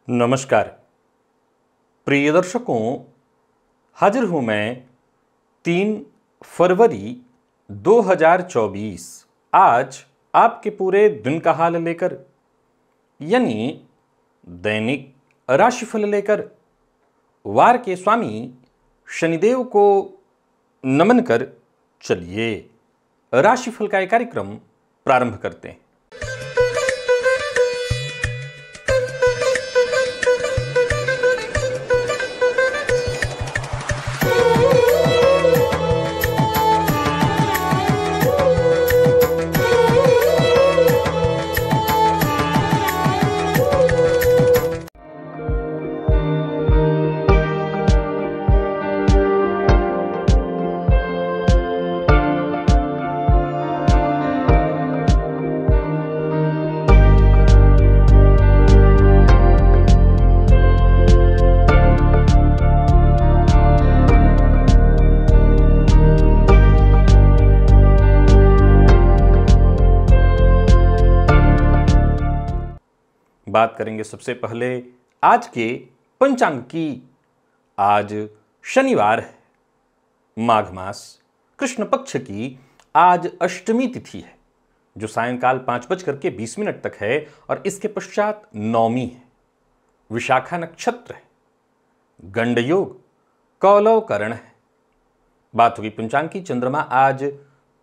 नमस्कार प्रिय दर्शकों, हाजिर हूं मैं 3 फरवरी 2024 आज आपके पूरे दिन का हाल लेकर, यानी दैनिक राशिफल लेकर वार के स्वामी शनिदेव को नमन कर चलिए राशिफल का एक कार्यक्रम प्रारंभ करते हैं। बात करेंगे सबसे पहले आज के पंचांग की। आज शनिवार है, माघ मास कृष्ण पक्ष की आज अष्टमी तिथि है जो सायंकाल 5:20 तक है और इसके पश्चात नवमी है। विशाखा नक्षत्र है, गंड योग, कौलव करण है। बात होगी पंचांग की। चंद्रमा आज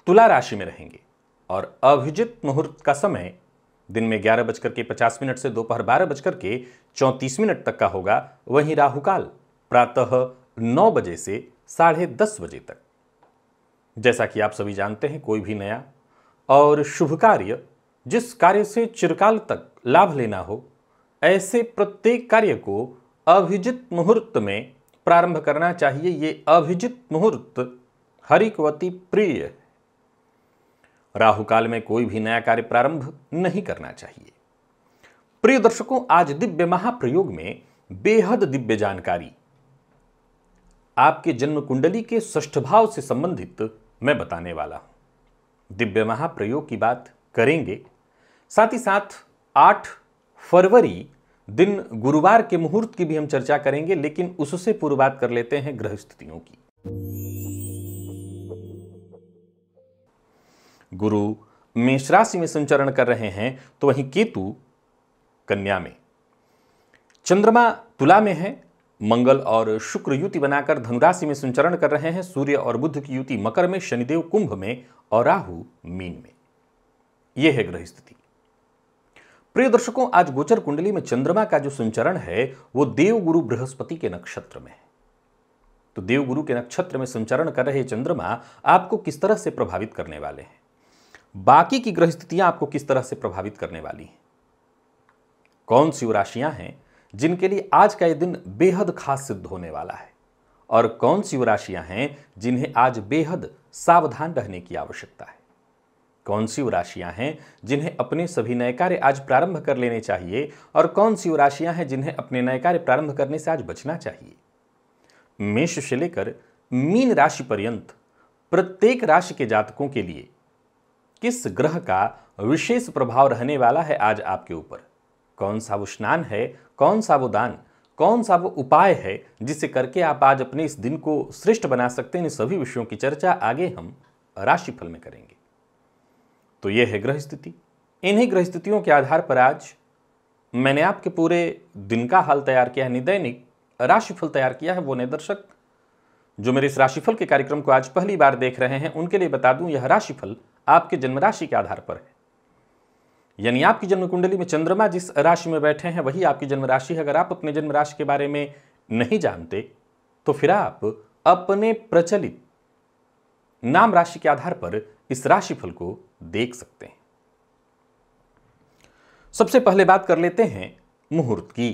तुला राशि में रहेंगे और अभिजित मुहूर्त का समय दिन में 11:50 से दोपहर 12:34 तक का होगा। वहीं राहुकाल प्रातः 9 बजे से 10:30 बजे तक। जैसा कि आप सभी जानते हैं, कोई भी नया और शुभ कार्य, जिस कार्य से चिरकाल तक लाभ लेना हो, ऐसे प्रत्येक कार्य को अभिजित मुहूर्त में प्रारंभ करना चाहिए। ये अभिजित मुहूर्त हरिकवती प्रिय है। राहु काल में कोई भी नया कार्य प्रारंभ नहीं करना चाहिए। प्रिय दर्शकों, आज दिव्य महाप्रयोग में बेहद दिव्य जानकारी आपके जन्म कुंडली के षष्ठ भाव से संबंधित मैं बताने वाला हूं। दिव्य महाप्रयोग की बात करेंगे, साथ ही साथ 8 फरवरी दिन गुरुवार के मुहूर्त की भी हम चर्चा करेंगे, लेकिन उससे पूर्व बात कर लेते हैं ग्रह स्थितियों की। गुरु मेष राशि में संचरण कर रहे हैं, तो वहीं केतु कन्या में, चंद्रमा तुला में है, मंगल और शुक्र युति बनाकर धनुराशि में संचरण कर रहे हैं, सूर्य और बुध की युति मकर में, शनिदेव कुंभ में और राहु मीन में। यह है ग्रह स्थिति। प्रिय दर्शकों, आज गोचर कुंडली में चंद्रमा का जो संचरण है वो देवगुरु बृहस्पति के नक्षत्र में है। तो देवगुरु के नक्षत्र में संचरण कर रहे चंद्रमा आपको किस तरह से प्रभावित करने वाले हैं, बाकी की ग्रह स्थितियां आपको किस तरह से प्रभावित करने वाली हैं, कौन सी वो राशियां हैं जिनके लिए आज का यह दिन बेहद खास सिद्ध होने वाला है, और कौन सी वो राशियां हैं जिन्हें आज बेहद सावधान रहने की आवश्यकता है, कौन सी वो राशियां हैं जिन्हें अपने सभी नए कार्य आज प्रारंभ कर लेने चाहिए, और कौन सी वो राशियां हैं जिन्हें अपने नए कार्य प्रारंभ करने से आज बचना चाहिए। मेष से लेकर मीन राशि पर्यंत प्रत्येक राशि के जातकों के लिए किस ग्रह का विशेष प्रभाव रहने वाला है आज आपके ऊपर, कौन सा वो स्नान है, कौन सा वो दान, कौन सा वो उपाय है जिसे करके आप आज अपने इस दिन को श्रेष्ठ बना सकते हैं, इन सभी विषयों की चर्चा आगे हम राशिफल में करेंगे। तो यह है ग्रह स्थिति। इन्हीं ग्रह स्थितियों के आधार पर आज मैंने आपके पूरे दिन का हाल तैयार किया है, दैनिक राशिफल तैयार किया है। वो नए दर्शक जो मेरे इस राशिफल के कार्यक्रम को आज पहली बार देख रहे हैं, उनके लिए बता दूं, यह राशिफल आपके जन्म राशि के आधार पर है, यानी आपकी जन्म कुंडली में चंद्रमा जिस राशि में बैठे हैं वही आपकी जन्म राशि है। अगर आप अपने जन्म राशि के बारे में नहीं जानते तो फिर आप अपने प्रचलित नाम राशि के आधार पर इस राशिफल को देख सकते हैं। सबसे पहले बात कर लेते हैं मुहूर्त की।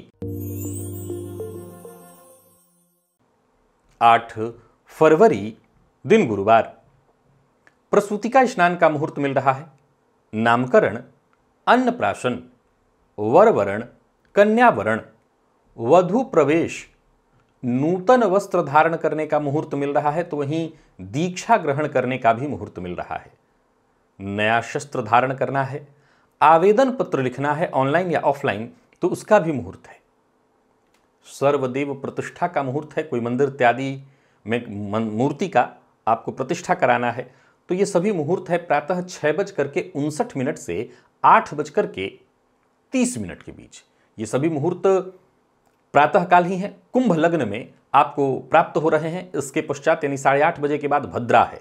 8 फरवरी दिन गुरुवार, प्रसूति का स्नान का मुहूर्त मिल रहा है। नामकरण, अन्नप्राशन, वरवरण, कन्यावरण, वधु प्रवेश, नूतन वस्त्र धारण करने का मुहूर्त मिल रहा है, तो वहीं दीक्षा ग्रहण करने का भी मुहूर्त मिल रहा है। नया शस्त्र धारण करना है, आवेदन पत्र लिखना है ऑनलाइन या ऑफलाइन, तो उसका भी मुहूर्त है। सर्वदेव प्रतिष्ठा का मुहूर्त है, कोई मंदिर इत्यादि में मूर्ति का आपको प्रतिष्ठा कराना है, तो ये सभी मुहूर्त है प्रातः 6:59 से 8:30 के बीच। ये सभी मुहूर्त प्रातःकाल ही हैं। कुंभ लग्न में आपको प्राप्त हो रहे हैं। इसके पश्चात यानी 8:30 बजे के बाद भद्रा है,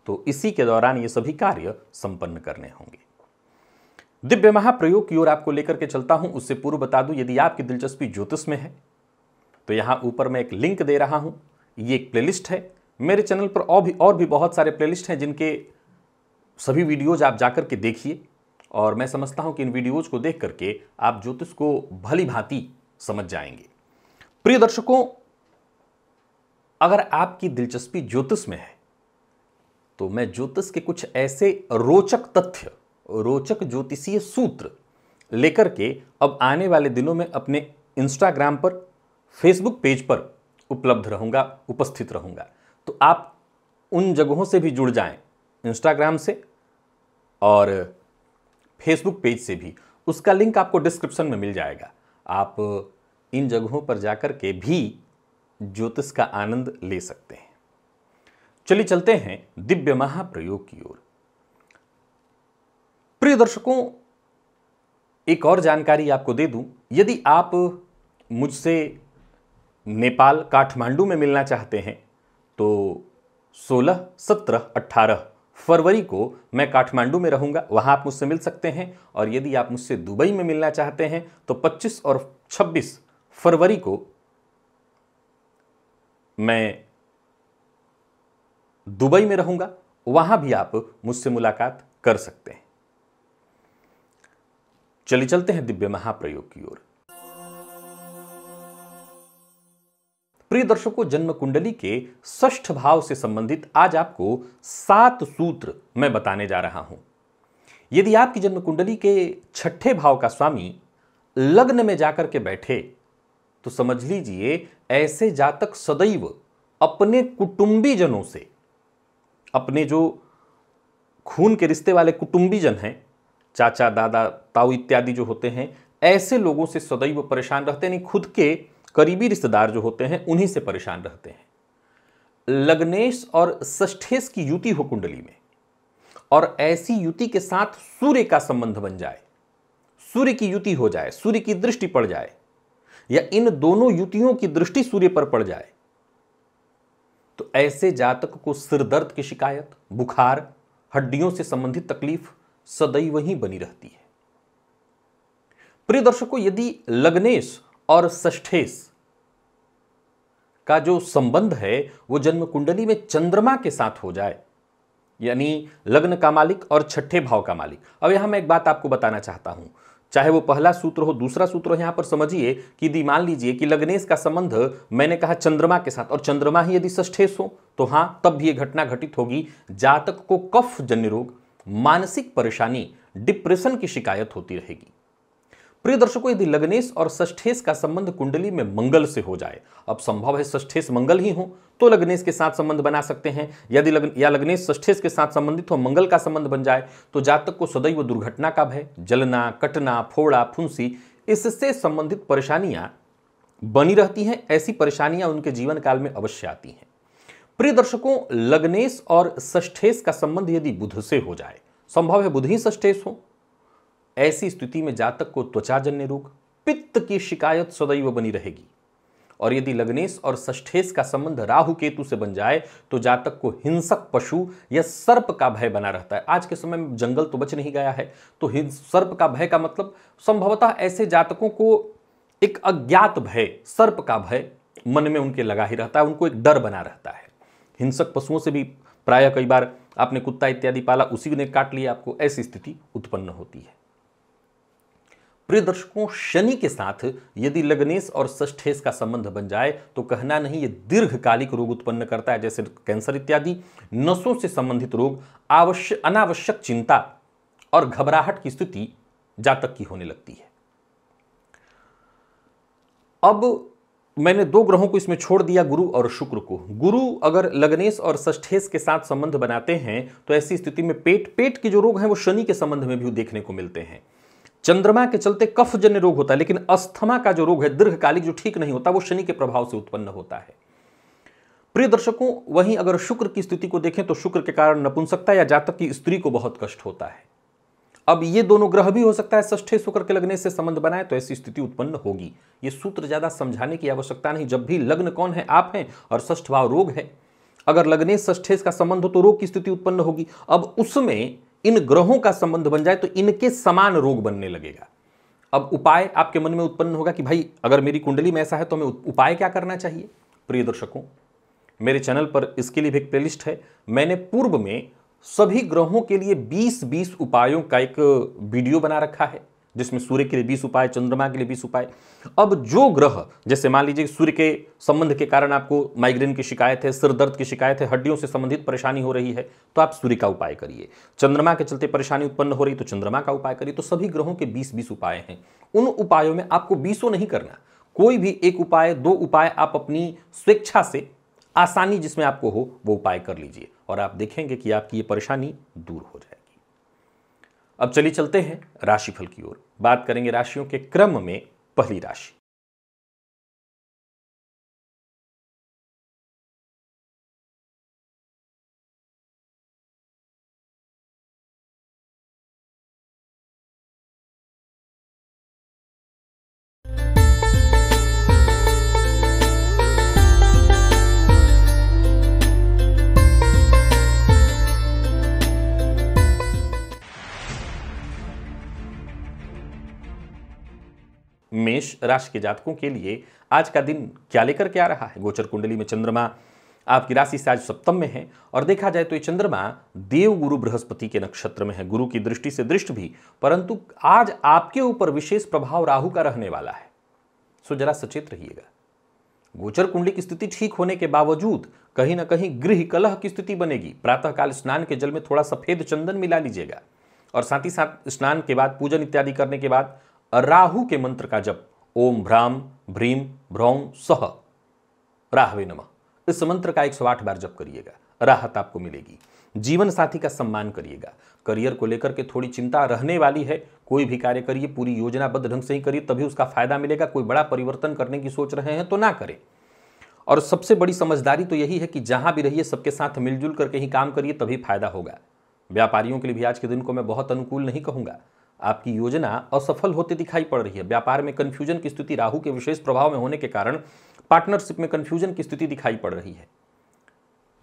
तो इसी के दौरान ये सभी कार्य संपन्न करने होंगे। दिव्य महाप्रयोग की ओर आपको लेकर के चलता हूं। उससे पूर्व बता दूं, यदि आपकी दिलचस्पी ज्योतिष में है तो यहां ऊपर मैं एक लिंक दे रहा हूं। ये एक प्लेलिस्ट है। मेरे चैनल पर और भी बहुत सारे प्लेलिस्ट हैं, जिनके सभी वीडियोज आप जाकर के देखिए, और मैं समझता हूं कि इन वीडियोज को देख करके आप ज्योतिष को भली भांति समझ जाएंगे। प्रिय दर्शकों, अगर आपकी दिलचस्पी ज्योतिष में है तो मैं ज्योतिष के कुछ ऐसे रोचक तथ्य, रोचक ज्योतिषीय सूत्र लेकर के अब आने वाले दिनों में अपने इंस्टाग्राम पर, फेसबुक पेज पर उपलब्ध रहूंगा, उपस्थित रहूंगा। तो आप उन जगहों से भी जुड़ जाएं, इंस्टाग्राम से और फेसबुक पेज से भी। उसका लिंक आपको डिस्क्रिप्शन में मिल जाएगा। आप इन जगहों पर जाकर के भी ज्योतिष का आनंद ले सकते हैं। चलिए चलते हैं दिव्य महाप्रयोग की ओर। प्रिय दर्शकों, एक और जानकारी आपको दे दूं, यदि आप मुझसे नेपाल काठमांडू में मिलना चाहते हैं तो 16, 17, 18 फरवरी को मैं काठमांडू में रहूंगा, वहां आप मुझसे मिल सकते हैं। और यदि आप मुझसे दुबई में मिलना चाहते हैं तो 25 और 26 फरवरी को मैं दुबई में रहूंगा, वहां भी आप मुझसे मुलाकात कर सकते हैं। चलिए चलते हैं दिव्य महाप्रयोग की ओर। प्रिय दर्शकों, जन्म कुंडली के 6ठ भाव से संबंधित आज आपको 7 सूत्र मैं बताने जा रहा हूं। यदि आपकी जन्म कुंडली के 6ठे भाव का स्वामी लग्न में जाकर के बैठे तो समझ लीजिए ऐसे जातक सदैव अपने कुटुंबी जनों से, अपने जो खून के रिश्ते वाले कुटुंबी जन हैं, चाचा, दादा, ताऊ इत्यादि जो होते हैं, ऐसे लोगों से सदैव परेशान रहते हैं। नहीं, खुद के करीबी रिश्तेदार जो होते हैं उन्हीं से परेशान रहते हैं। लग्नेश और षष्ठेश की युति हो कुंडली में, और ऐसी युति के साथ सूर्य का संबंध बन जाए, सूर्य की युति हो जाए, सूर्य की दृष्टि पड़ जाए, या इन दोनों युतियों की दृष्टि सूर्य पर पड़ जाए, तो ऐसे जातक को सिर दर्द की शिकायत, बुखार, हड्डियों से संबंधित तकलीफ सदैव ही बनी रहती है। प्रिय दर्शकों, यदि लग्नेश और षष्ठेश का जो संबंध है वो जन्म कुंडली में चंद्रमा के साथ हो जाए, यानी लग्न का मालिक और 6ठे भाव का मालिक। अब यहां मैं एक बात आपको बताना चाहता हूं, चाहे वो पहला सूत्र हो, दूसरा सूत्र हो, यहां पर समझिए कि यदि मान लीजिए कि लग्नेश का संबंध मैंने कहा चंद्रमा के साथ, और चंद्रमा ही यदि षष्ठेश हो, तो हां, तब भी यह घटना घटित होगी। जातक को कफ जन्य रोग, मानसिक परेशानी, डिप्रेशन की शिकायत होती रहेगी। प्रिय दर्शकों, यदि लग्नेश और षष्ठेश का संबंध कुंडली में मंगल से हो जाए, अब संभव है षष्ठेश मंगल ही हो तो लग्नेश के साथ संबंध बना सकते हैं। यदि लग्नेश षष्ठेश के साथ संबंधित हो, मंगल का संबंध बन जाए, तो जातक को सदैव दुर्घटना का भय, जलना, कटना, फोड़ा, फुंसी, इससे संबंधित परेशानियां बनी रहती हैं। ऐसी परेशानियां उनके जीवन काल में अवश्य आती हैं। प्रिय दर्शकों, लग्नेश और षष्ठेश का संबंध यदि बुध से हो जाए, संभव है बुध ही षष्ठेश हो, ऐसी स्थिति में जातक को त्वचाजन्य रोग, पित्त की शिकायत सदैव बनी रहेगी। और यदि लग्नेश और षष्ठेश का संबंध राहु केतु से बन जाए तो जातक को हिंसक पशु या सर्प का भय बना रहता है। आज के समय में जंगल तो बच नहीं गया है, तो सर्प का भय का मतलब संभवतः ऐसे जातकों को एक अज्ञात भय, सर्प का भय मन में उनके लगा ही रहता है, उनको एक डर बना रहता है। हिंसक पशुओं से भी प्रायः कई बार आपने कुत्ता इत्यादि पाला, उसी ने काट लिया आपको, ऐसी स्थिति उत्पन्न होती है। प्रिय दर्शकों, शनि के साथ यदि लग्नेश और षष्ठेश का संबंध बन जाए तो कहना नहीं, ये दीर्घकालिक रोग उत्पन्न करता है, जैसे कैंसर इत्यादि, नसों से संबंधित रोग, अनावश्यक चिंता और घबराहट की स्थिति जातक की होने लगती है। अब मैंने 2 ग्रहों को इसमें छोड़ दिया, गुरु और शुक्र को। गुरु अगर लग्नेश और षष्ठेश के साथ संबंध बनाते हैं तो ऐसी स्थिति में पेट के जो रोग हैं वो शनि के संबंध में भी देखने को मिलते हैं। चंद्रमा के चलते कफजन्य रोग होता है, लेकिन अस्थमा का जो रोग है दीर्घकालिक जो ठीक नहीं होता वो शनि के प्रभाव से उत्पन्न होता है। प्रिय दर्शकों, वहीं अगर शुक्र की स्थिति को देखें तो शुक्र के कारण नपुंसकता या जातक की स्त्री को बहुत कष्ट होता है। अब ये दोनों ग्रह भी हो सकता है षष्ठे शुक्र के लगने से संबंध बनाए तो ऐसी स्थिति उत्पन्न होगी। ये सूत्र ज्यादा समझाने की आवश्यकता नहीं। जब भी लग्न कौन है, आप हैं, और षष्ठ भाव रोग है, अगर लग्ने षष्ठेश का संबंध हो तो रोग की स्थिति उत्पन्न होगी। अब उसमें इन ग्रहों का संबंध बन जाए तो इनके समान रोग बनने लगेगा। अब उपाय आपके मन में उत्पन्न होगा कि भाई अगर मेरी कुंडली में ऐसा है तो हमें उपाय क्या करना चाहिए। प्रिय दर्शकों, मेरे चैनल पर इसके लिए भी एक प्लेलिस्ट है। मैंने पूर्व में सभी ग्रहों के लिए 20-20 उपायों का एक वीडियो बना रखा है, जिसमें सूर्य के लिए 20 उपाय, चंद्रमा के लिए 20 उपाय। अब जो ग्रह, जैसे मान लीजिए सूर्य के संबंध के कारण आपको माइग्रेन की शिकायत है, सिर दर्द की शिकायत है, हड्डियों से संबंधित परेशानी हो रही है, तो आप सूर्य का उपाय करिए। चंद्रमा के चलते परेशानी उत्पन्न हो रही तो चंद्रमा का उपाय करिए। तो सभी ग्रहों के 20-20 उपाय हैं। उन उपायों में आपको 20 नहीं करना, कोई भी एक उपाय, 2 उपाय आप अपनी स्वेच्छा से आसानी जिसमें आपको हो वो उपाय कर लीजिए और आप देखेंगे कि आपकी ये परेशानी दूर हो जाएगी। अब चलिए चलते हैं राशिफल की ओर। बात करेंगे राशियों के क्रम में पहली राशि। मेष राशि के जातकों के लिए आज का दिन क्या लेकर के आ रहा है। गोचर कुंडली में चंद्रमा आपकी राशि से आज सप्तम में है और देखा जाए तो ये चंद्रमा देव गुरु बृहस्पति के नक्षत्र में है। गुरु की दृष्टि से दृष्ट भी, परंतु आज आपके ऊपर विशेष प्रभाव राहु का रहने वाला है, सो जरा सचेत रहिएगा। गोचर कुंडली की स्थिति ठीक होने के बावजूद कहीं ना कहीं गृह कलह की स्थिति बनेगी। प्रातःकाल स्नान के जल में थोड़ा सफेद चंदन मिला लीजिएगा और साथ ही साथ स्नान के बाद, पूजन इत्यादि करने के बाद राहु के मंत्र का जप, ओम भ्राम भ्रीम भ्रौम सह राहवे नमः, इस मंत्र का 108 बार जप करिएगा, राहत आपको मिलेगी। जीवन साथी का सम्मान करिएगा। करियर को लेकर के थोड़ी चिंता रहने वाली है। कोई भी कार्य करिए पूरी योजनाबद्ध ढंग से ही करिए, तभी उसका फायदा मिलेगा। कोई बड़ा परिवर्तन करने की सोच रहे हैं तो ना करें। और सबसे बड़ी समझदारी तो यही है कि जहां भी रहिए सबके साथ मिलजुल करके ही काम करिए, तभी फायदा होगा। व्यापारियों के लिए भी आज के दिन को मैं बहुत अनुकूल नहीं कहूंगा। आपकी योजना असफल होती दिखाई पड़ रही है। व्यापार में कंफ्यूजन की स्थिति राहु के विशेष प्रभाव में होने के कारण पार्टनरशिप में कंफ्यूजन की स्थिति दिखाई पड़ रही है।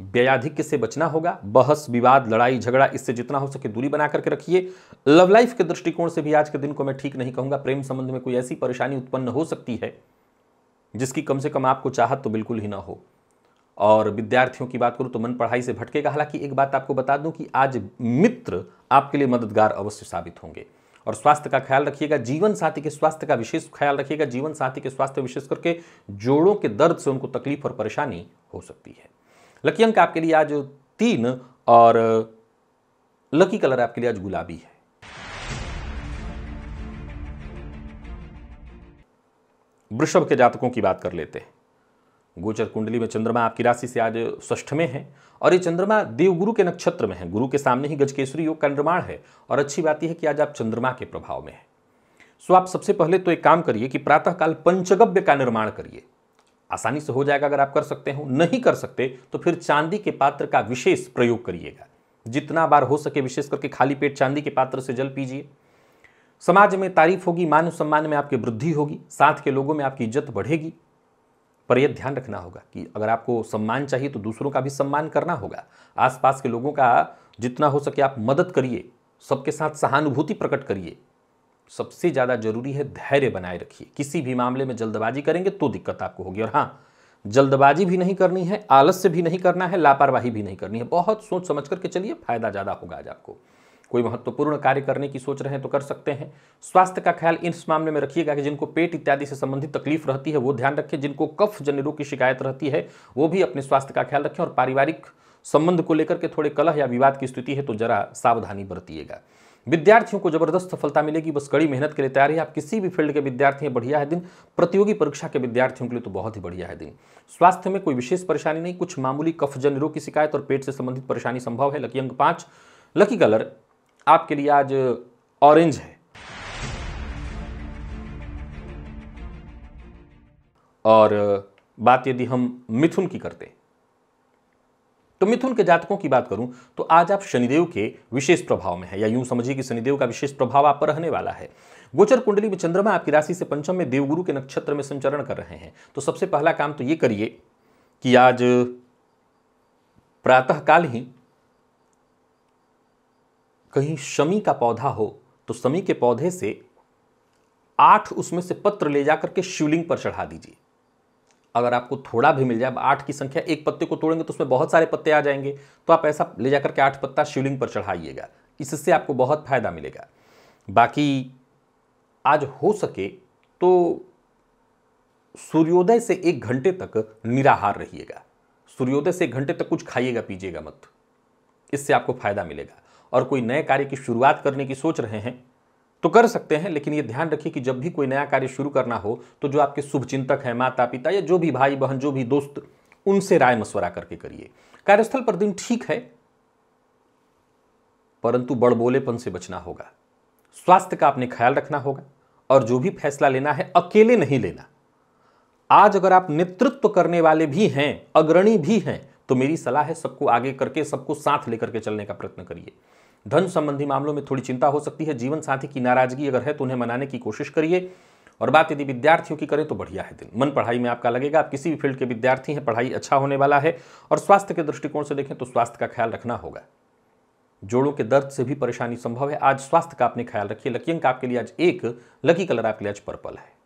व्ययाधिक्य से बचना होगा। बहस विवाद, लड़ाई झगड़ा, इससे जितना हो सके दूरी बना करके रखिए। लव लाइफ के दृष्टिकोण से भी आज के दिन को मैं ठीक नहीं कहूंगा। प्रेम संबंध में कोई ऐसी परेशानी उत्पन्न हो सकती है जिसकी कम से कम आपको चाहत तो बिल्कुल ही ना हो। और विद्यार्थियों की बात करूं तो मन पढ़ाई से भटकेगा। हालांकि एक बात आपको बता दूं कि आज मित्र आपके लिए मददगार अवश्य साबित होंगे। और स्वास्थ्य का ख्याल रखिएगा। जीवन साथी के स्वास्थ्य का विशेष ख्याल रखिएगा। जीवन साथी के स्वास्थ्य विशेष करके जोड़ों के दर्द से उनको तकलीफ और परेशानी हो सकती है। लकी अंक आपके लिए आज 3 और लकी कलर आपके लिए आज गुलाबी है। वृषभ के जातकों की बात कर लेते हैं। गोचर कुंडली में चंद्रमा आपकी राशि से आज षष्ठ में है और ये चंद्रमा देवगुरु के नक्षत्र में है। गुरु के सामने ही गजकेसरी योग का निर्माण है और अच्छी बात यह है कि आज आप चंद्रमा के प्रभाव में है। सो आप सबसे पहले तो एक काम करिए कि प्रातःकाल पंचगव्य का निर्माण करिए। आसानी से हो जाएगा अगर आप कर सकते हो। नहीं कर सकते तो फिर चांदी के पात्र का विशेष प्रयोग करिएगा। जितना बार हो सके विशेष करके खाली पेट चांदी के पात्र से जल पीजिए। समाज में तारीफ होगी, मान सम्मान में आपकी वृद्धि होगी, साथ के लोगों में आपकी इज्जत बढ़ेगी। पर यह ध्यान रखना होगा कि अगर आपको सम्मान चाहिए तो दूसरों का भी सम्मान करना होगा। आसपास के लोगों का जितना हो सके आप मदद करिए, सबके साथ सहानुभूति प्रकट करिए। सबसे ज़्यादा जरूरी है धैर्य बनाए रखिए। किसी भी मामले में जल्दबाजी करेंगे तो दिक्कत आपको होगी। और हाँ, जल्दबाजी भी नहीं करनी है, आलस्य भी नहीं करना है, लापरवाही भी नहीं करनी है। बहुत सोच समझ करके चलिए, फायदा ज़्यादा होगा आज आपको। कोई महत्वपूर्ण कार्य करने की सोच रहे हैं तो कर सकते हैं। स्वास्थ्य का ख्याल इस मामले में रखिएगा कि जिनको पेट इत्यादि से संबंधित तकलीफ रहती है वो ध्यान रखें। जिनको कफ जन्य रोग की शिकायत रहती है वो भी अपने स्वास्थ्य का ख्याल रखें। और पारिवारिक संबंध को लेकर के थोड़े कलह या विवाद की स्थिति है तो जरा सावधानी बरतिएगा। विद्यार्थियों को जबरदस्त सफलता मिलेगी, बस कड़ी मेहनत के लिए तैयार है। आप किसी भी फील्ड के विद्यार्थी हैं, बढ़िया है दिन। प्रतियोगी परीक्षा के विद्यार्थियों के लिए तो बहुत ही बढ़िया है दिन। स्वास्थ्य में कोई विशेष परेशानी नहीं, कुछ मामूली कफ जन्य रोग की शिकायत और पेट से संबंधित परेशानी संभव है। लकी अंक 5, लकी कलर आपके लिए आज ऑरेंज है। और बात यदि हम मिथुन की करते हैं तो मिथुन के जातकों की बात करूं तो आज आप शनिदेव के विशेष प्रभाव में है, या यूं समझिए कि शनिदेव का विशेष प्रभाव आप पर रहने वाला है। गोचर कुंडली में चंद्रमा आपकी राशि से पंचम में देवगुरु के नक्षत्र में संचरण कर रहे हैं। तो सबसे पहला काम तो ये करिए कि आज प्रातःकाल ही कहीं शमी का पौधा हो तो शमी के पौधे से 8 उसमें से पत्र ले जाकर के शिवलिंग पर चढ़ा दीजिए। अगर आपको थोड़ा भी मिल जाए, 8 की संख्या, एक पत्ते को तोड़ेंगे तो उसमें बहुत सारे पत्ते आ जाएंगे, तो आप ऐसा ले जाकर के 8 पत्ता शिवलिंग पर चढ़ाइएगा, इससे आपको बहुत फायदा मिलेगा। बाकी आज हो सके तो सूर्योदय से 1 घंटे तक निराहार रहिएगा। सूर्योदय से 1 घंटे तक कुछ खाइएगा पीजिएगा मत, इससे आपको फायदा मिलेगा। और कोई नए कार्य की शुरुआत करने की सोच रहे हैं तो कर सकते हैं, लेकिन ये ध्यान रखिए कि जब भी कोई नया कार्य शुरू करना हो तो जो आपके शुभचिंतक हैं, माता पिता या जो भी भाई बहन, जो भी दोस्त, उनसे राय मशवरा करके करिए। कार्यस्थल पर दिन ठीक है, परंतु बड़बोलेपन से बचना होगा। स्वास्थ्य का आपने ख्याल रखना होगा और जो भी फैसला लेना है अकेले नहीं लेना। आज अगर आप नेतृत्व करने वाले भी हैं, अग्रणी भी हैं, तो मेरी सलाह है सबको आगे करके, सबको साथ लेकर के चलने का प्रयत्न करिए। धन संबंधी मामलों में थोड़ी चिंता हो सकती है। जीवन साथी की नाराजगी अगर है तो उन्हें मनाने की कोशिश करिए। और बात यदि विद्यार्थियों की करें तो बढ़िया है दिन, मन पढ़ाई में आपका लगेगा। आप किसी भी फील्ड के विद्यार्थी हैं, पढ़ाई अच्छा होने वाला है। और स्वास्थ्य के दृष्टिकोण से देखें तो स्वास्थ्य का ख्याल रखना होगा। जोड़ों के दर्द से भी परेशानी संभव है। आज स्वास्थ्य का आपने ख्याल रखिए। लकी अंक आपके लिए आज 1, लकी कलर आपके लिए आज पर्पल है।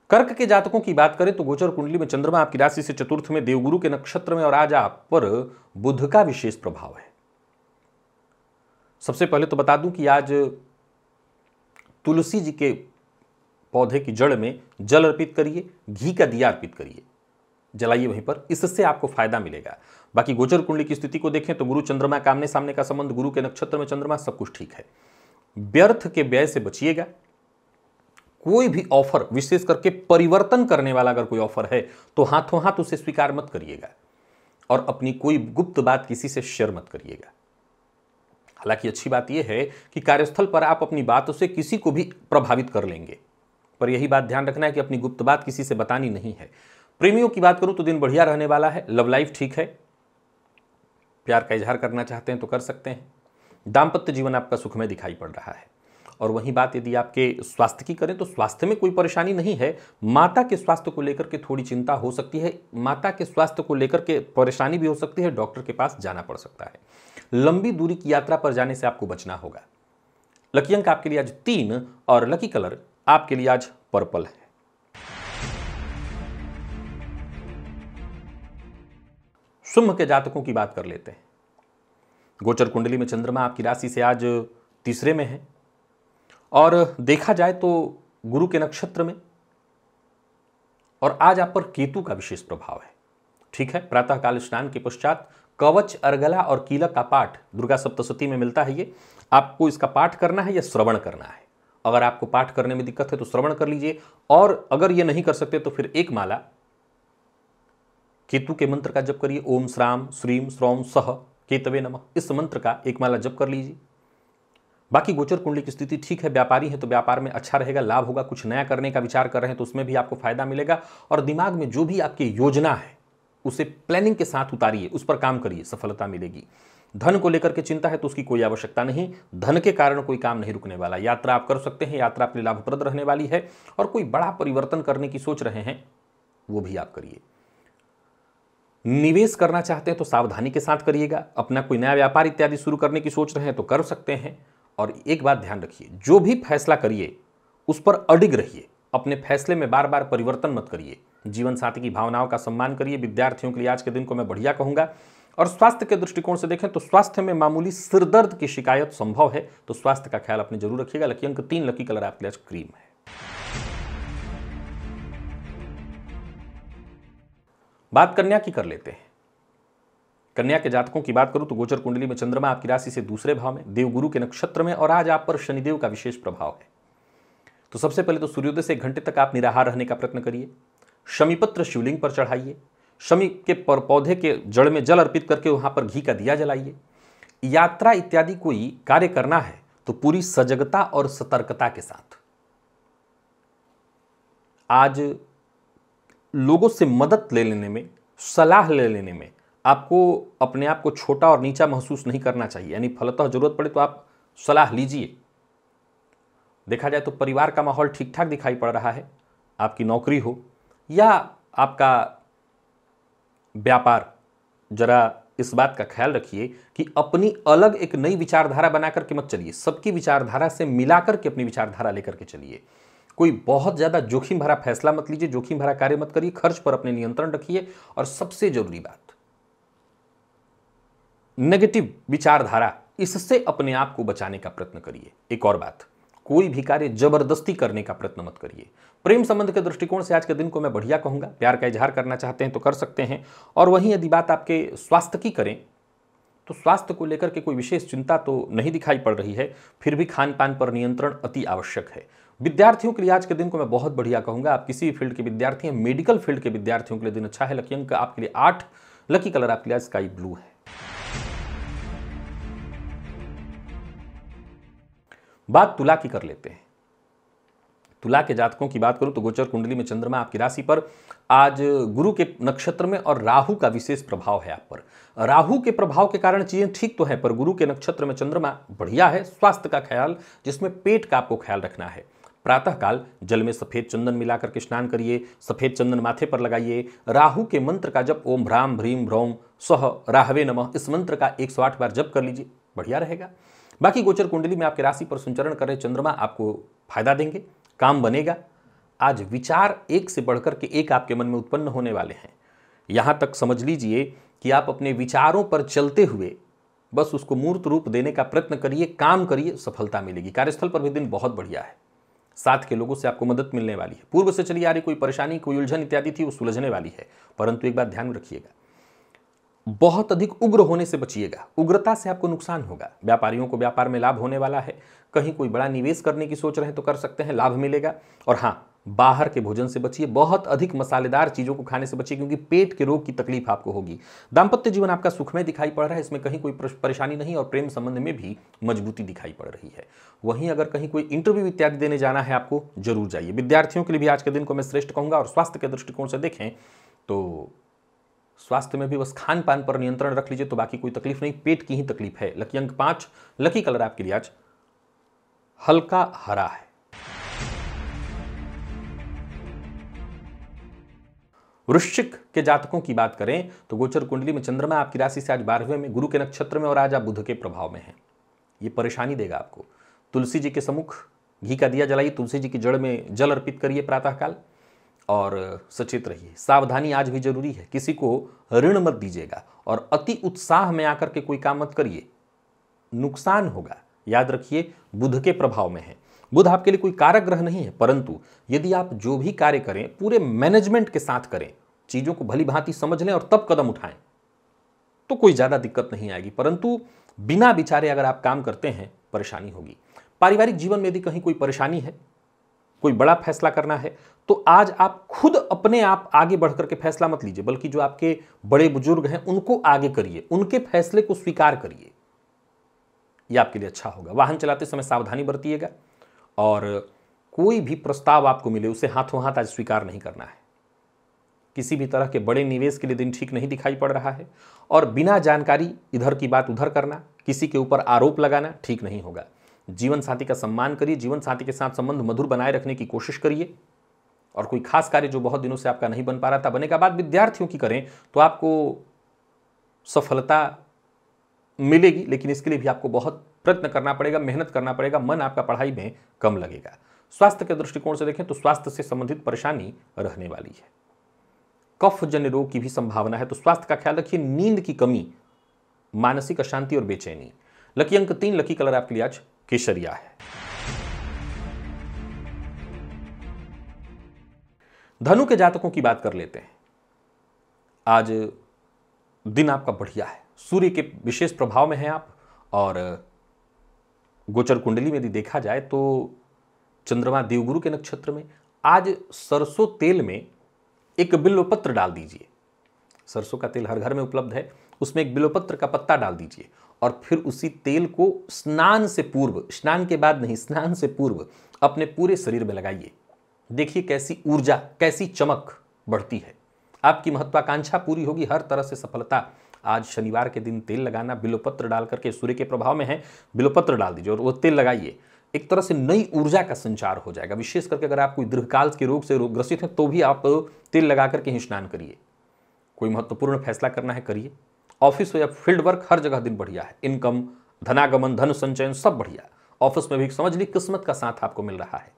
कर्क के जातकों की बात करें तो गोचर कुंडली में चंद्रमा आपकी राशि से चतुर्थ में देवगुरु के नक्षत्र में, और आज आप पर बुध का विशेष प्रभाव है। सबसे पहले तो बता दूं कि आज तुलसी जी के पौधे की जड़ में जल अर्पित करिए, घी का दिया अर्पित करिए, जलाइए वहीं पर, इससे आपको फायदा मिलेगा। बाकी गोचर कुंडली की स्थिति को देखें तो गुरु चंद्रमा का आमने सामने का संबंध, गुरु के नक्षत्र में चंद्रमा, सब कुछ ठीक है। व्यर्थ के व्यय से बचिएगा। कोई भी ऑफर, विशेष करके परिवर्तन करने वाला अगर कोई ऑफर है तो हाथों हाथ उसे स्वीकार मत करिएगा। और अपनी कोई गुप्त बात किसी से शेयर मत करिएगा। हालांकि अच्छी बात यह है कि कार्यस्थल पर आप अपनी बातों से किसी को भी प्रभावित कर लेंगे, पर यही बात ध्यान रखना है कि अपनी गुप्त बात किसी से बतानी नहीं है। प्रेमियों की बात करूं तो दिन बढ़िया रहने वाला है। लव लाइफ ठीक है, प्यार का इजहार करना चाहते हैं तो कर सकते हैं। दाम्पत्य जीवन आपका सुखमय दिखाई पड़ रहा है। और वहीं बात यदि आपके स्वास्थ्य की करें तो स्वास्थ्य में कोई परेशानी नहीं है। माता के स्वास्थ्य को लेकर के थोड़ी चिंता हो सकती है। माता के स्वास्थ्य को लेकर के परेशानी भी हो सकती है, डॉक्टर के पास जाना पड़ सकता है। लंबी दूरी की यात्रा पर जाने से आपको बचना होगा। लकी अंक आपके लिए आज 3 और लकी कलर आपके लिए आज पर्पल है। सिंह के जातकों की बात कर लेते हैं। गोचर कुंडली में चंद्रमा आपकी राशि से आज तीसरे में है, और देखा जाए तो गुरु के नक्षत्र में, और आज आप पर केतु का विशेष प्रभाव है। ठीक है, प्रातःकाल स्नान के पश्चात कवच, अर्गला और कीलक का पाठ दुर्गा सप्तशती में मिलता है। ये आपको इसका पाठ करना है या श्रवण करना है। अगर आपको पाठ करने में दिक्कत है तो श्रवण कर लीजिए, और अगर ये नहीं कर सकते तो फिर एक माला केतु के मंत्र का जप करिए। ओम श्राम श्रीम श्रौम सह केतवे नमः, इस मंत्र का एक माला जप कर लीजिए। बाकी गोचर कुंडली की स्थिति ठीक है। व्यापारी है तो व्यापार में अच्छा रहेगा, लाभ होगा। कुछ नया करने का विचार कर रहे हैं तो उसमें भी आपको फायदा मिलेगा। और दिमाग में जो भी आपकी योजना है उसे प्लानिंग के साथ उतारिए, उस पर काम करिए, सफलता मिलेगी। धन को लेकर के चिंता है तो उसकी कोई आवश्यकता नहीं। धन के कारण कोई काम नहीं रुकने वाला। यात्रा आप कर सकते हैं, यात्रा आपके लिए लाभप्रद रहने वाली है। और कोई बड़ा परिवर्तन करने की सोच रहे हैं वो भी आप करिए। निवेश करना चाहते हैं तो सावधानी के साथ करिएगा। अपना कोई नया व्यापार इत्यादि शुरू करने की सोच रहे हैं तो कर सकते हैं। और एक बात ध्यान रखिए, जो भी फैसला करिए उस पर अडिग रहिए। अपने फैसले में बार बार परिवर्तन मत करिए। जीवन साथी की भावनाओं का सम्मान करिए। विद्यार्थियों के लिए आज के दिन को मैं बढ़िया कहूंगा। और स्वास्थ्य के दृष्टिकोण से देखें तो स्वास्थ्य में मामूली सिरदर्द की शिकायत संभव है, तो स्वास्थ्य का ख्याल अपने जरूर रखिएगा। लकी अंक 3, लकी कलर आपके लिए आज क्रीम है। बात कन्या की कर लेते हैं। कन्या के जातकों की बात करूं तो गोचर कुंडली में चंद्रमा आपकी राशि से दूसरे भाव में, देवगुरु के नक्षत्र में, और आज आप पर शनिदेव का विशेष प्रभाव है। तो सबसे पहले तो सूर्योदय से 1 घंटे तक आप निराहार रहने का प्रयत्न करिए। शमीपत्र शिवलिंग पर चढ़ाइए। शमी के पौधे के जड़ में जल अर्पित करके वहां पर घी का दिया जलाइए। यात्रा इत्यादि कोई कार्य करना है तो पूरी सजगता और सतर्कता के साथ आज लोगों से मदद ले लेने में, सलाह ले लेने में आपको अपने आप को छोटा और नीचा महसूस नहीं करना चाहिए। यानी फलतः जरूरत पड़े तो आप सलाह लीजिए। देखा जाए तो परिवार का माहौल ठीक ठाक दिखाई पड़ रहा है, आपकी नौकरी हो या आपका व्यापार, जरा इस बात का ख्याल रखिए कि अपनी अलग एक नई विचारधारा बना करके मत चलिए, सबकी विचारधारा से मिलाकर के अपनी विचारधारा लेकर के चलिए। कोई बहुत ज्यादा जोखिम भरा फैसला मत लीजिए, जोखिम भरा कार्य मत करिए, खर्च पर अपने नियंत्रण रखिए। और सबसे जरूरी बात, नेगेटिव विचारधारा, इससे अपने आप को बचाने का प्रयत्न करिए। एक और बात, कोई भी कार्य जबरदस्ती करने का प्रयत्न मत करिए। प्रेम संबंध के दृष्टिकोण से आज के दिन को मैं बढ़िया कहूंगा। प्यार का इजहार करना चाहते हैं तो कर सकते हैं। और वहीं यदि बात आपके स्वास्थ्य की करें तो स्वास्थ्य को लेकर के कोई विशेष चिंता तो नहीं दिखाई पड़ रही है, फिर भी खान पान पर नियंत्रण अति आवश्यक है। विद्यार्थियों के लिए आज के दिन को मैं बहुत बढ़िया कहूंगा। आप किसी भी फील्ड के विद्यार्थी हैं, मेडिकल फील्ड के विद्यार्थियों के लिए दिन अच्छा है। लकी अंक आपके लिए 8, लकी कलर आपके लिए स्काई ब्लू है। बात तुला की कर लेते हैं। तुला के जातकों की बात करूं तो गोचर कुंडली में चंद्रमा आपकी राशि पर आज गुरु के नक्षत्र में और राहु का विशेष प्रभाव है आप पर। राहु के प्रभाव के कारण चीजें ठीक तो है, पर गुरु के नक्षत्र में चंद्रमा बढ़िया है। स्वास्थ्य का ख्याल, जिसमें पेट का आपको ख्याल रखना है। प्रातःकाल जल में सफेद चंदन मिलाकर के स्नान करिए, सफेद चंदन माथे पर लगाइए। राहु के मंत्र का जप ओम भ्राम भ्रीम भ्रौम सह राहवे नमः, इस मंत्र का 108 बार जप कर लीजिए, बढ़िया रहेगा। बाकी गोचर कुंडली में आपके राशि पर संचरण कर रहे चंद्रमा आपको फायदा देंगे, काम बनेगा। आज विचार एक से बढ़कर के एक आपके मन में उत्पन्न होने वाले हैं। यहां तक समझ लीजिए कि आप अपने विचारों पर चलते हुए बस उसको मूर्त रूप देने का प्रयत्न करिए, काम करिए, सफलता मिलेगी। कार्यस्थल पर भी दिन बहुत बढ़िया है। साथ के लोगों से आपको मदद मिलने वाली है। पूर्व से चली आ रही कोई परेशानी, कोई उलझन इत्यादि थी, वो सुलझने वाली है। परंतु एक बात ध्यान रखिएगा, बहुत अधिक उग्र होने से बचिएगा। उग्रता से आपको नुकसान होगा। व्यापारियों को व्यापार में लाभ होने वाला है। कहीं कोई बड़ा निवेश करने की सोच रहे हैं तो कर सकते हैं, लाभ मिलेगा। और हाँ, बाहर के भोजन से बचिए, बहुत अधिक मसालेदार चीजों को खाने से बचिए, क्योंकि पेट के रोग की तकलीफ आपको होगी। दाम्पत्य जीवन आपका सुखमय दिखाई पड़ रहा है, इसमें कहीं कोई परेशानी नहीं और प्रेम संबंध में भी मजबूती दिखाई पड़ रही है। वहीं अगर कहीं कोई इंटरव्यू इत्यादि देने जाना है आपको, जरूर जाइए। विद्यार्थियों के लिए भी आज के दिन को मैं श्रेष्ठ कहूंगा। और स्वास्थ्य के दृष्टिकोण से देखें तो स्वास्थ्य में भी बस खान पान पर नियंत्रण रख लीजिए तो बाकी कोई तकलीफ नहीं, पेट की ही तकलीफ है। लकी अंक 5, लकी कलर आपके लिए आज हल्का हरा है। वृश्चिक के जातकों की बात करें तो गोचर कुंडली में चंद्रमा आपकी राशि से आज 12वें में, गुरु के नक्षत्र में, और आज आप बुध के प्रभाव में हैं। ये परेशानी देगा आपको। तुलसी जी के सम्मुख घी का दिया जलाइए, तुलसी जी की जड़ में जल अर्पित करिए प्रातःकाल, और सचेत रहिए। सावधानी आज भी जरूरी है। किसी को ऋण मत दीजिएगा और अति उत्साह में आकर के कोई काम मत करिए, नुकसान होगा। याद रखिए, बुध के प्रभाव में है। बुध आपके लिए कोई कारक ग्रह नहीं है, परंतु यदि आप जो भी कार्य करें पूरे मैनेजमेंट के साथ करें, चीजों को भली भांति समझ लें और तब कदम उठाएं, तो कोई ज्यादा दिक्कत नहीं आएगी। परंतु बिना विचारे अगर आप काम करते हैं, परेशानी होगी। पारिवारिक जीवन में यदि कहीं कोई परेशानी है, कोई बड़ा फैसला करना है, तो आज आप खुद अपने आप आगे बढ़कर के फैसला मत लीजिए, बल्कि जो आपके बड़े बुजुर्ग हैं उनको आगे करिए, उनके फैसले को स्वीकार करिए। यह आपके लिए अच्छा होगा। वाहन चलाते समय सावधानी बरतिएगा और कोई भी प्रस्ताव आपको मिले उसे हाथों हाथ आज स्वीकार नहीं करना है। किसी भी तरह के बड़े निवेश के लिए दिन ठीक नहीं दिखाई पड़ रहा है। और बिना जानकारी इधर की बात उधर करना, किसी के ऊपर आरोप लगाना ठीक नहीं होगा। जीवन साथी का सम्मान करिए, जीवन साथी के साथ संबंध मधुर बनाए रखने की कोशिश करिए। और कोई खास कार्य जो बहुत दिनों से आपका नहीं बन पा रहा था, बनेगा। बात विद्यार्थियों की करें तो आपको सफलता मिलेगी, लेकिन इसके लिए भी आपको बहुत प्रयत्न करना पड़ेगा, मेहनत करना पड़ेगा। मन आपका पढ़ाई में कम लगेगा। स्वास्थ्य के दृष्टिकोण से देखें तो स्वास्थ्य से संबंधित परेशानी रहने वाली है। कफ जन्य रोग की भी संभावना है, तो स्वास्थ्य का ख्याल रखिए। नींद की कमी, मानसिक अशांति और बेचैनी। लकी अंक 3, लकी कलर आपके लिए आज केसरिया है। धनु के जातकों की बात कर लेते हैं। आज दिन आपका बढ़िया है। सूर्य के विशेष प्रभाव में है आप, और गोचर कुंडली में यदि देखा जाए तो चंद्रमा देवगुरु के नक्षत्र में। आज सरसों तेल में एक बिल्वपत्र डाल दीजिए। सरसों का तेल हर घर में उपलब्ध है, उसमें एक बिल्वपत्र का पत्ता डाल दीजिए और फिर उसी तेल को स्नान से पूर्व, स्नान के बाद नहीं, स्नान से पूर्व अपने पूरे शरीर में लगाइए। देखिए कैसी ऊर्जा, कैसी चमक बढ़ती है। आपकी महत्वाकांक्षा पूरी होगी, हर तरह से सफलता। आज शनिवार के दिन तेल लगाना, बिल्वपत्र डाल करके, सूर्य के प्रभाव में है, बिल्वपत्र डाल दीजिए और वो तेल लगाइए। एक तरह से नई ऊर्जा का संचार हो जाएगा। विशेष करके अगर आप कोई दीर्घकाल के रोग से ग्रसित हैं तो भी आप तेल लगा करके ही स्नान करिए। कोई महत्वपूर्ण फैसला करना है करिए। ऑफिस हो या फील्ड वर्क, हर जगह दिन बढ़िया है। इनकम, धनागमन, धन संचयन सब बढ़िया। ऑफिस में भी समझ ली किस्मत का साथ आपको मिल रहा है।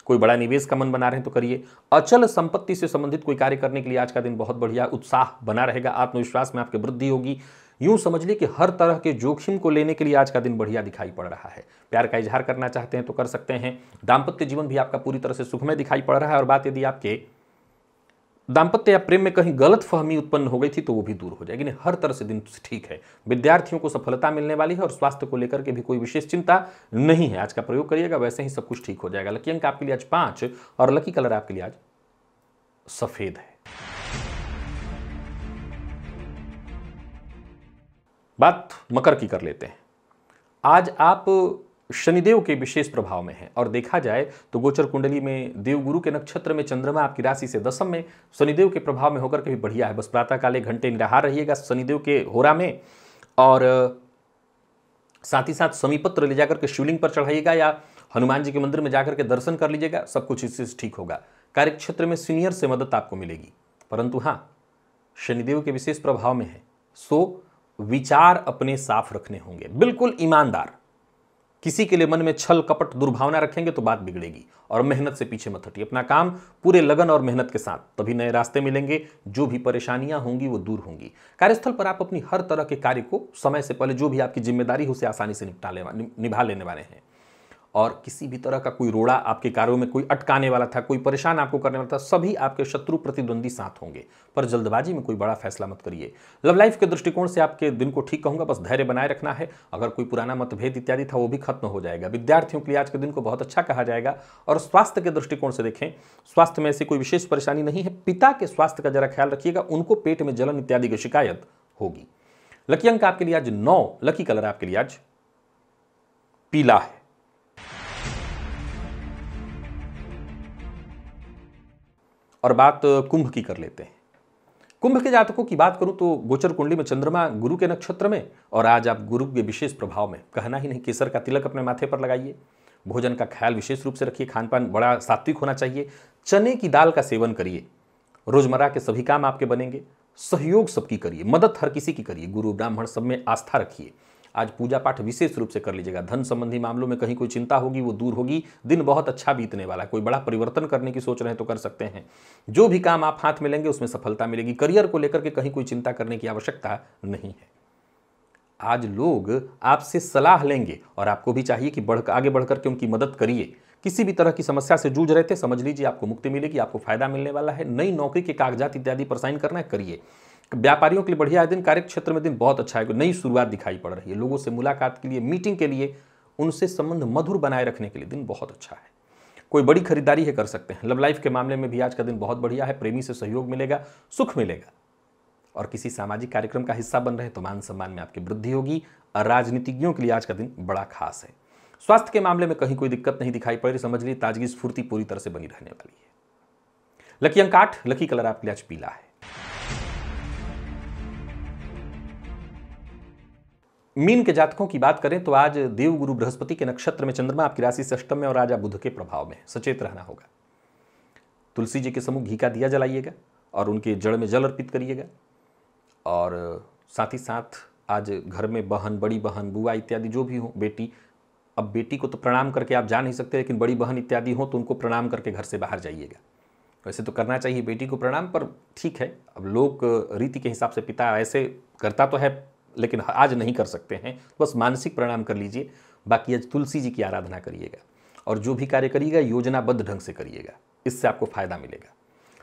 कोई बड़ा निवेश का मन बना रहे हैं तो करिए। अचल संपत्ति से संबंधित कोई कार्य करने के लिए आज का दिन बहुत बढ़िया। उत्साह बना रहेगा, आत्मविश्वास में आपकी वृद्धि होगी। यूं समझ लीजिए कि हर तरह के जोखिम को लेने के लिए आज का दिन बढ़िया दिखाई पड़ रहा है। प्यार का इजहार करना चाहते हैं तो कर सकते हैं। दाम्पत्य जीवन भी आपका पूरी तरह से सुखमय दिखाई पड़ रहा है। और बात यदि आपके दाम्पत्य या प्रेम में कहीं गलत फहमी उत्पन्न हो गई थी तो वो भी दूर हो जाएगी। नहीं, हर तरह से दिन ठीक है। विद्यार्थियों को सफलता मिलने वाली है और स्वास्थ्य को लेकर के भी कोई विशेष चिंता नहीं है। आज का प्रयोग करिएगा, वैसे ही सब कुछ ठीक हो जाएगा। लकी अंक आपके लिए आज 5 और लकी कलर आपके लिए आज सफेद है। बात मकर की कर लेते हैं। आज आप शनिदेव के विशेष प्रभाव में है और देखा जाए तो गोचर कुंडली में देवगुरु के नक्षत्र में चंद्रमा आपकी राशि से दशम में, शनिदेव के प्रभाव में होकर के भी बढ़िया है। बस प्रातः काले घंटे निराहार रहिएगा शनिदेव के होरा में, और साथ ही साथ समीपत्र ले जाकर के शिवलिंग पर चढ़ाइएगा या हनुमान जी के मंदिर में जाकर के दर्शन कर लीजिएगा। सब कुछ इससे ठीक होगा। कार्यक्षेत्र में सीनियर से मदद आपको मिलेगी, परंतु हाँ, शनिदेव के विशेष प्रभाव में है, सो विचार अपने साफ रखने होंगे, बिल्कुल ईमानदार। किसी के लिए मन में छल कपट दुर्भावना रखेंगे तो बात बिगड़ेगी। और मेहनत से पीछे मत हटिए, अपना काम पूरे लगन और मेहनत के साथ, तभी नए रास्ते मिलेंगे। जो भी परेशानियां होंगी वो दूर होंगी। कार्यस्थल पर आप अपनी हर तरह के कार्य को समय से पहले, जो भी आपकी जिम्मेदारी हो उसे आसानी से निभा लेने वाले हैं। और किसी भी तरह का कोई रोड़ा आपके कार्यों में कोई अटकाने वाला था, कोई परेशान आपको करने वाला था, सभी आपके शत्रु प्रतिद्वंदी साथ होंगे। पर जल्दबाजी में कोई बड़ा फैसला मत करिए। लव लाइफ के दृष्टिकोण से आपके दिन को ठीक कहूंगा, बस धैर्य बनाए रखना है। अगर कोई पुराना मतभेद इत्यादि था वो भी खत्म हो जाएगा। विद्यार्थियों के लिए आज के दिन को बहुत अच्छा कहा जाएगा। और स्वास्थ्य के दृष्टिकोण से देखें, स्वास्थ्य में ऐसी कोई विशेष परेशानी नहीं है। पिता के स्वास्थ्य का जरा ख्याल रखिएगा, उनको पेट में जलन इत्यादि की शिकायत होगी। लकी अंक आपके लिए आज 9, लकी कलर आपके लिए आज पीला है। और बात कुंभ की कर लेते हैं। कुंभ के जातकों की बात करूं तो गोचर कुंडली में चंद्रमा गुरु के नक्षत्र में, और आज आप गुरु के विशेष प्रभाव में, कहना ही नहीं, केसर का तिलक अपने माथे पर लगाइए। भोजन का ख्याल विशेष रूप से रखिए, खान पान बड़ा सात्विक होना चाहिए। चने की दाल का सेवन करिए, रोजमर्रा के सभी काम आपके बनेंगे। सहयोग सबकी करिए, मदद हर किसी की करिए। गुरु ब्राह्मण सब में आस्था रखिए। आज पूजा पाठ विशेष रूप से कर लीजिएगा। धन संबंधी मामलों में कहीं कोई चिंता होगी वो दूर होगी। दिन बहुत अच्छा बीतने वाला है। कोई बड़ा परिवर्तन करने की सोच रहे हैं तो कर सकते हैं। जो भी काम आप हाथ में लेंगे उसमें सफलता मिलेगी। करियर को लेकर के कहीं कोई चिंता करने की आवश्यकता नहीं है। आज लोग आपसे सलाह लेंगे और आपको भी चाहिए कि आगे बढ़ करके उनकी मदद करिए। किसी भी तरह की समस्या से जूझ रहे थे, समझ लीजिए आपको मुक्ति मिलेगी, आपको फायदा मिलने वाला है। नई नौकरी के कागजात इत्यादि पर साइन करना है, करिए। व्यापारियों के लिए बढ़िया दिन। कार्य क्षेत्र में दिन बहुत अच्छा है। नई शुरुआत दिखाई पड़ रही है। लोगों से मुलाकात के लिए, मीटिंग के लिए, उनसे संबंध मधुर बनाए रखने के लिए दिन बहुत अच्छा है। कोई बड़ी खरीदारी है, कर सकते हैं। लव लाइफ के मामले में भी आज का दिन बहुत बढ़िया है। प्रेमी से सहयोग मिलेगा, सुख मिलेगा। और किसी सामाजिक कार्यक्रम का हिस्सा बन रहे हैं तो मान सम्मान में आपकी वृद्धि होगी। और राजनीतिज्ञों के लिए आज का दिन बड़ा खास है। स्वास्थ्य के मामले में कहीं कोई दिक्कत नहीं दिखाई पड़ रही। समझ लीजिए ताजगी स्फूर्ति पूरी तरह से बनी रहने वाली है। लकी अंक 8, लकी कलर आपके लिए आज पीला है। मीन के जातकों की बात करें तो आज देवगुरु बृहस्पति के नक्षत्र में चंद्रमा आपकी राशि से अष्टम में, और आज आप बुध के प्रभाव में। सचेत रहना होगा। तुलसी जी के सम्मुख घी का दिया जलाइएगा और उनके जड़ में जल अर्पित करिएगा। और साथ ही साथ आज घर में बहन, बड़ी बहन, बुआ इत्यादि जो भी हो, बेटी, अब बेटी को तो प्रणाम करके आप जा नहीं सकते, लेकिन बड़ी बहन इत्यादि हो तो उनको प्रणाम करके घर से बाहर जाइएगा। वैसे तो करना चाहिए बेटी को प्रणाम, पर ठीक है, अब लोक रीति के हिसाब से पिता ऐसे करता तो है, लेकिन आज नहीं कर सकते हैं। बस मानसिक प्रणाम कर लीजिए। बाकी आज तुलसी जी की आराधना करिएगा और जो भी कार्य करिएगा योजनाबद्ध ढंग से करिएगा, इससे आपको फायदा मिलेगा।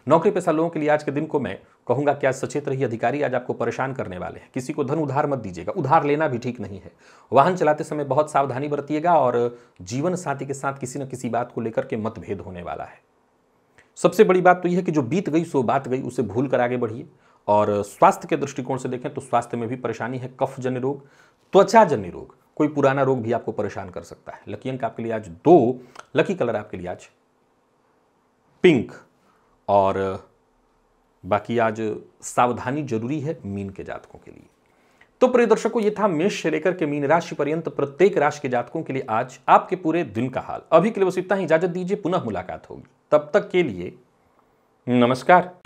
नौकरी पेशा लोगों के लिए आज के दिन को मैं कहूंगा कि आज सचेत रहिए। अधिकारी आज आपको परेशान करने वाले हैं। किसी को धन उधार मत दीजिएगा, उधार लेना भी ठीक नहीं है। वाहन चलाते समय बहुत सावधानी बरतिएगा और जीवन साथी के साथ किसी न किसी बात को लेकर के मतभेद होने वाला है। सबसे बड़ी बात तो यह है कि जो बीत गई सो बात गई, उसे भूल कर आगे बढ़िए और स्वास्थ्य के दृष्टिकोण से देखें तो स्वास्थ्य में भी परेशानी है, कफजन्य रोग, त्वचाजन्य रोग, कोई पुराना रोग भी आपको परेशान कर सकता है। लकी अंक आपके लिए आज 2, लकी कलर आपके लिए आज पिंक, और बाकी आज सावधानी जरूरी है मीन के जातकों के लिए। तो प्रिय दर्शकों, ये था मेष से लेकर के मीन राशि पर्यंत प्रत्येक राशि के जातकों के लिए आज आपके पूरे दिन का हाल। अभी के लिए बस इतना ही, इजाजत दीजिए, पुनः मुलाकात होगी, तब तक के लिए नमस्कार।